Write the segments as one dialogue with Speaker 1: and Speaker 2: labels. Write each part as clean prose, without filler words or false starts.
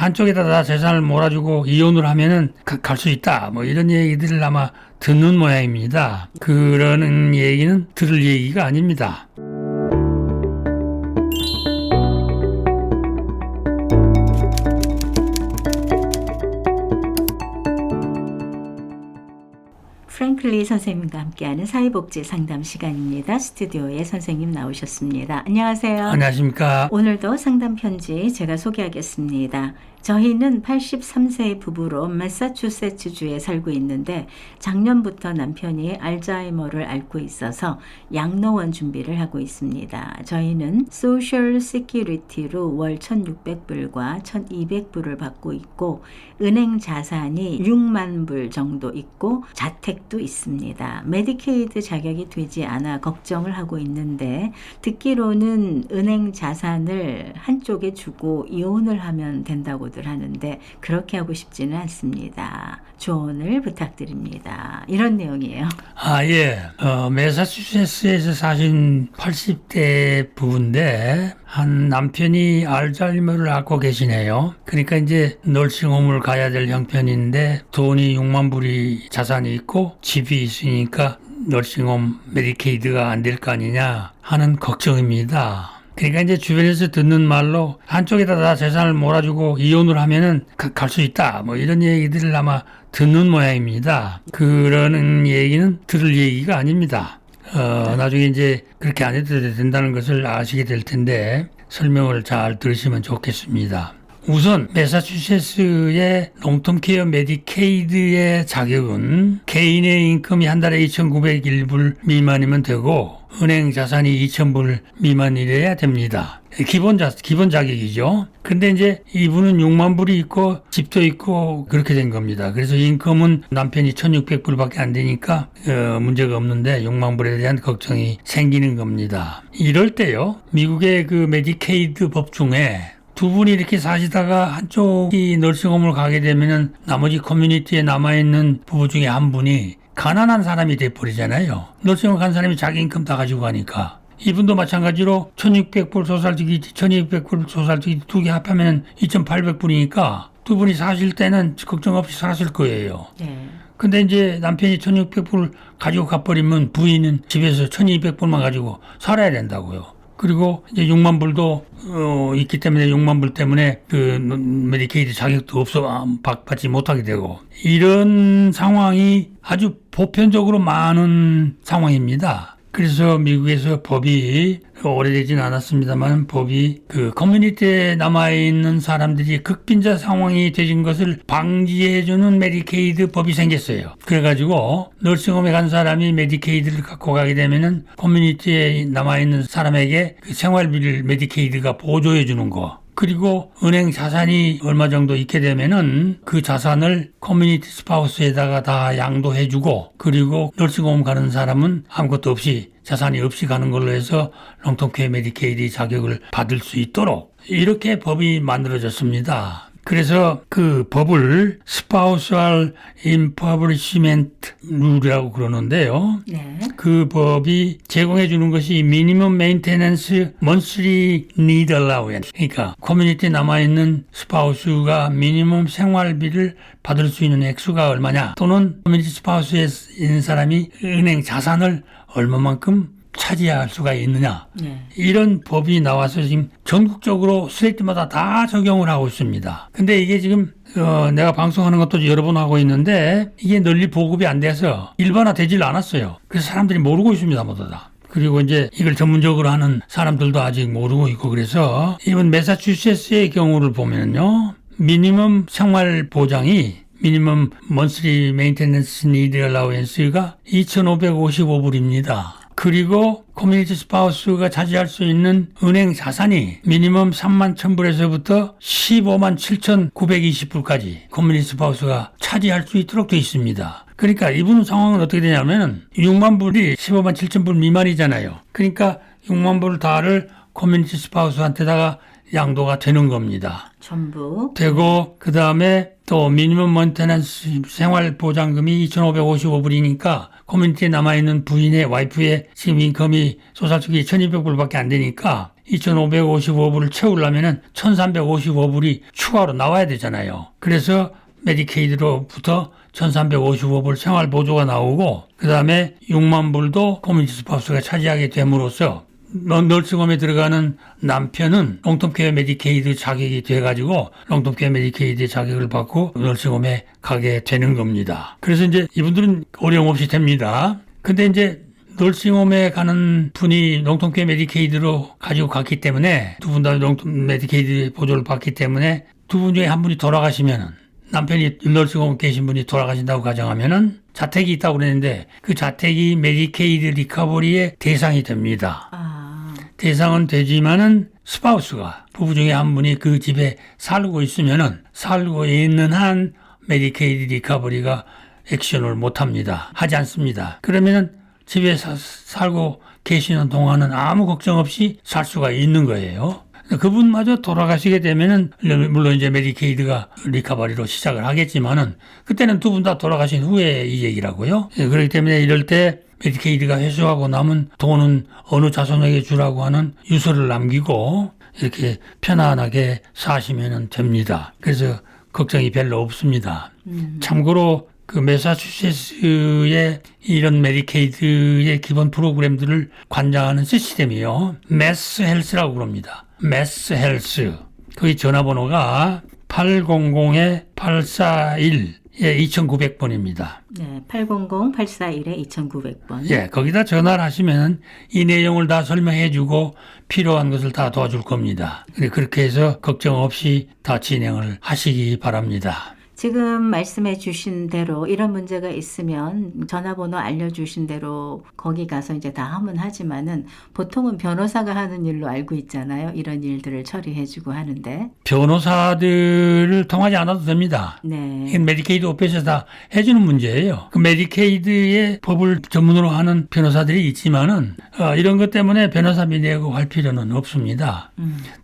Speaker 1: 한쪽에다 다 재산을 몰아주고 이혼을 하면은 갈 수 있다. 뭐 이런 얘기들을 아마 듣는 모양입니다. 그러는 얘기는 들을 얘기가 아닙니다.
Speaker 2: 프랭클리 선생님과 함께하는 사회복지 상담 시간입니다. 스튜디오에 선생님 나오셨습니다. 안녕하세요.
Speaker 1: 안녕하십니까.
Speaker 2: 오늘도 상담 편지 제가 소개하겠습니다. 저희는 83세의 부부로 매사추세츠주에 살고 있는데 작년부터 남편이 알츠하이머를 앓고 있어서 양로원 준비를 하고 있습니다. 저희는 소셜 시큐리티로 월 1,600불과 1,200불을 받고 있고 은행 자산이 6만 불 정도 있고 자택도 있습니다. 메디케이드 자격이 되지 않아 걱정을 하고 있는데 듣기로는 은행 자산을 한쪽에 주고 이혼을 하면 된다고 하는데 그렇게 하고 싶지는 않습니다. 조언을 부탁드립니다. 이런 내용이에요.
Speaker 1: 예. 매사추세츠에서 사신 80대 부부인데 한 남편이 알츠하이머를 앓고 계시네요. 그러니까 이제 널싱홈을 가야 될 형편인데 돈이 6만 불이 자산이 있고 집이 있으니까 널싱홈 메디케이드가 안 될 거 아니냐 하는 걱정입니다. 그러니까 이제 주변에서 듣는 말로 한쪽에다 다 재산을 몰아주고 이혼을 하면은 갈 수 있다. 뭐 이런 얘기들을 아마 듣는 모양입니다. 그러는 얘기는 들을 얘기가 아닙니다. 나중에 이제 그렇게 안 해도 된다는 것을 아시게 될 텐데 설명을 잘 들으시면 좋겠습니다. 우선 매사추세츠의 롱텀케어 메디케이드의 자격은 개인의 인컴이 한 달에 2,901불 미만이면 되고 은행 자산이 2,000불 미만이래야 됩니다. 기본 자격이죠. 근데 이제 이분은 6만 불이 있고 집도 있고 그렇게 된 겁니다. 그래서 인컴은 남편이 1,600불밖에 안 되니까 문제가 없는데 6만 불에 대한 걱정이 생기는 겁니다. 이럴 때요. 미국의 그 메디케이드 법 중에 두 분이 이렇게 사시다가 한쪽이 널싱홈을 가게 되면은 나머지 커뮤니티에 남아있는 부부 중에 한 분이 가난한 사람이 돼버리잖아요. 널싱홈 간 사람이 자기 인컴 다 가지고 가니까. 이분도 마찬가지로 1,600불 소살주기, 1,200불 소살주기 두 개 합하면 2,800불이니까 두 분이 사실 때는 걱정 없이 사실 거예요.
Speaker 2: 네.
Speaker 1: 근데 이제 남편이 1,600불 가지고 가버리면 부인은 집에서 1,200불만 가지고 살아야 된다고요. 그리고 이제 6만 불도 있기 때문에 6만 불 때문에 그 메디케이드 자격도 받지 못하게 되고 이런 상황이 아주 보편적으로 많은 상황입니다. 그래서 미국에서 법이 오래되진 않았습니다만 법이 그 커뮤니티에 남아있는 사람들이 극빈자 상황이 되진 것을 방지해주는 메디케이드 법이 생겼어요. 그래가지고 널싱홈에 간 사람이 메디케이드를 갖고 가게 되면은 커뮤니티에 남아있는 사람에게 그 생활비를 메디케이드가 보조해주는 거. 그리고 은행 자산이 얼마 정도 있게 되면은 그 자산을 커뮤니티 스파우스에다가 다 양도해주고 그리고 널싱홈 가는 사람은 아무것도 없이 자산이 없이 가는 걸로 해서 롱텀케어 메디케이드 자격을 받을 수 있도록 이렇게 법이 만들어졌습니다. 그래서 그 법을 스파우스알 임퍼브리시멘트 룰이라고 그러는데요.
Speaker 2: 네.
Speaker 1: 그 법이 제공해 주는 것이 미니멈 메인테넌스 먼슬리 니드 얼라우언스. 그러니까 커뮤니티에 남아있는 스파우스가 미니멈 생활비를 받을 수 있는 액수가 얼마냐 또는 커뮤니티 스파우스에 있는 사람이 은행 자산을 얼마만큼 차지할 수가 있느냐.
Speaker 2: 네.
Speaker 1: 이런 법이 나와서 지금 전국적으로 스테이트마다 다 적용을 하고 있습니다. 근데 이게 지금 내가 방송하는 것도 여러 번 하고 있는데 이게 널리 보급이 안 돼서 일반화되질 않았어요. 그래서 사람들이 모르고 있습니다. 모두 다. 그리고 이제 이걸 전문적으로 하는 사람들도 아직 모르고 있고 그래서 이번 매사추세츠의 경우를 보면요. 미니멈 생활 보장이 미니멈 먼슬리 메인테넌스 니드 얼라우언스가 2,555불입니다. 그리고 커뮤니티 스파우스가 차지할 수 있는 은행 자산이 미니멈 3만 1,000불에서부터 15만 7,920불까지 커뮤니티 스파우스가 차지할 수 있도록 되어 있습니다. 그러니까 이분 상황은 어떻게 되냐면 6만 불이 15만 7,000불 미만이잖아요. 그러니까 6만 불 다를 커뮤니티 스파우스한테다가 양도가 되는 겁니다.
Speaker 2: 전부
Speaker 1: 되고 그 다음에 또 미니멈 먼테넌스 생활보장금이 2,555불이니까 커뮤니티에 남아있는 부인의 와이프의 지금 인컴이 소살축이 1,200불밖에 안 되니까 2,555불을 채우려면은 1,355불이 추가로 나와야 되잖아요. 그래서 메디케이드로부터 1,355불 생활보조가 나오고 그 다음에 6만 불도 커뮤니티 스파우스가 차지하게 됨으로써 널싱홈에 들어가는 남편은 롱텀케어 메디케이드 자격이 돼가지고 롱텀케어 메디케이드 자격을 받고 널싱홈에 가게 되는 겁니다. 그래서 이제 이분들은 어려움 없이 됩니다. 근데 이제 널싱홈에 가는 분이 롱텀케어 메디케이드로 가지고 갔기 때문에 두 분 다 롱텀 메디케이드 보조를 받기 때문에 두 분 중에 한 분이 돌아가시면은 남편이 널싱홈 계신 분이 돌아가신다고 가정하면은 자택이 있다고 그랬는데 그 자택이 메디케이드 리커버리의 대상이 됩니다. 대상은 되지만은 스파우스가 부부 중에 한 분이 그 집에 살고 있으면은 살고 있는 한 메디케이드 리커버리가 액션을 못 합니다. 하지 않습니다. 그러면은 집에 살고 계시는 동안은 아무 걱정 없이 살 수가 있는 거예요. 그분마저 돌아가시게 되면은 물론 이제 메디케이드가 리커버리로 시작을 하겠지만은 그때는 두 분 다 돌아가신 후에 이 얘기라고요. 그렇기 때문에 이럴 때 메디케이드가 회수하고 남은 돈은 어느 자손에게 주라고 하는 유서를 남기고 이렇게 편안하게 사시면 됩니다. 그래서 걱정이 별로 없습니다. 참고로 그 매사추세츠의 이런 메디케이드의 기본 프로그램들을 관장하는 시스템이요. 매스 헬스라고 부릅니다. 매스 헬스. 거기 전화번호가 800-841-2900번입니다.
Speaker 2: 네, 800-841-2900번.
Speaker 1: 예, 거기다 전화를 하시면 이 내용을 다 설명해 주고 필요한 것을 다 도와줄 겁니다. 그렇게 해서 걱정 없이 다 진행을 하시기 바랍니다.
Speaker 2: 지금 말씀해 주신 대로 이런 문제가 있으면 전화번호 알려주신 대로 거기 가서 이제 다 하면 하지만은 보통은 변호사가 하는 일로 알고 있잖아요. 이런 일들을 처리해주고 하는데.
Speaker 1: 변호사들을 통하지 않아도 됩니다.
Speaker 2: 네.
Speaker 1: 이건 메디케이드 오피스에서 다 해주는 문제예요. 그 메디케이드의 법을 전문으로 하는 변호사들이 있지만은 이런 것 때문에 변호사비 내고 할 필요는 없습니다.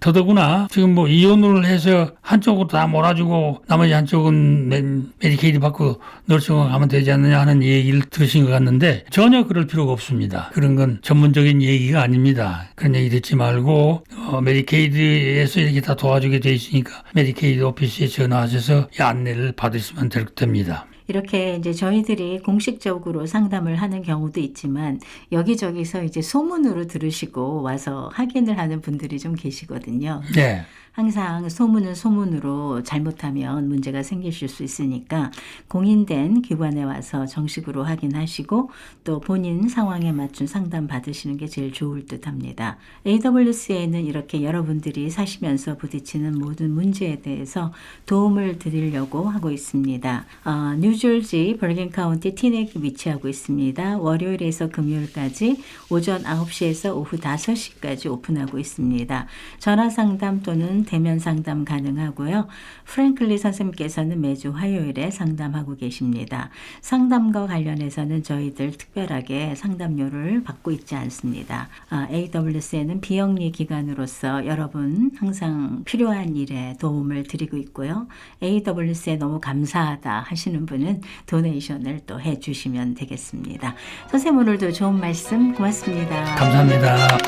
Speaker 1: 더더구나 지금 뭐 이혼을 해서 한쪽으로 다 몰아주고 나머지 한쪽은 메디케이드 받고 널싱홈 가면 되지 않느냐 하는 얘기를 들으신 것 같는데 전혀 그럴 필요가 없습니다. 그런 건 전문적인 얘기가 아닙니다. 그런 얘기 듣지 말고 메디케이드에서 이렇게 다 도와주게 돼 있으니까 메디케이드 오피스에 전화하셔서 이 안내를 받으시면 됩니다.
Speaker 2: 이렇게 이제 저희들이 공식적으로 상담을 하는 경우도 있지만 여기저기서 이제 소문으로 들으시고 와서 확인을 하는 분들이 좀 계시거든요.
Speaker 1: 네.
Speaker 2: 항상 소문은 소문으로 잘못하면 문제가 생기실 수 있으니까 공인된 기관에 와서 정식으로 확인하시고 또 본인 상황에 맞춘 상담 받으시는 게 제일 좋을 듯 합니다. AWC에는 이렇게 여러분들이 사시면서 부딪히는 모든 문제에 대해서 도움을 드리려고 하고 있습니다. 뉴저지 버긴 카운티 티넥에 위치하고 있습니다. 월요일에서 금요일까지 오전 9시에서 오후 5시까지 오픈하고 있습니다. 전화 상담 또는 대면 상담 가능하고요. 프랭클리 선생님께서는 매주 화요일에 상담하고 계십니다. 상담과 관련해서는 저희들 특별하게 상담료를 받고 있지 않습니다. AWC는 비영리 기관으로서 여러분 항상 필요한 일에 도움을 드리고 있고요. AWC에 너무 감사하다 하시는 분은 도네이션을 또 해주시면 되겠습니다. 선생님 오늘도 좋은 말씀 고맙습니다.
Speaker 1: 감사합니다.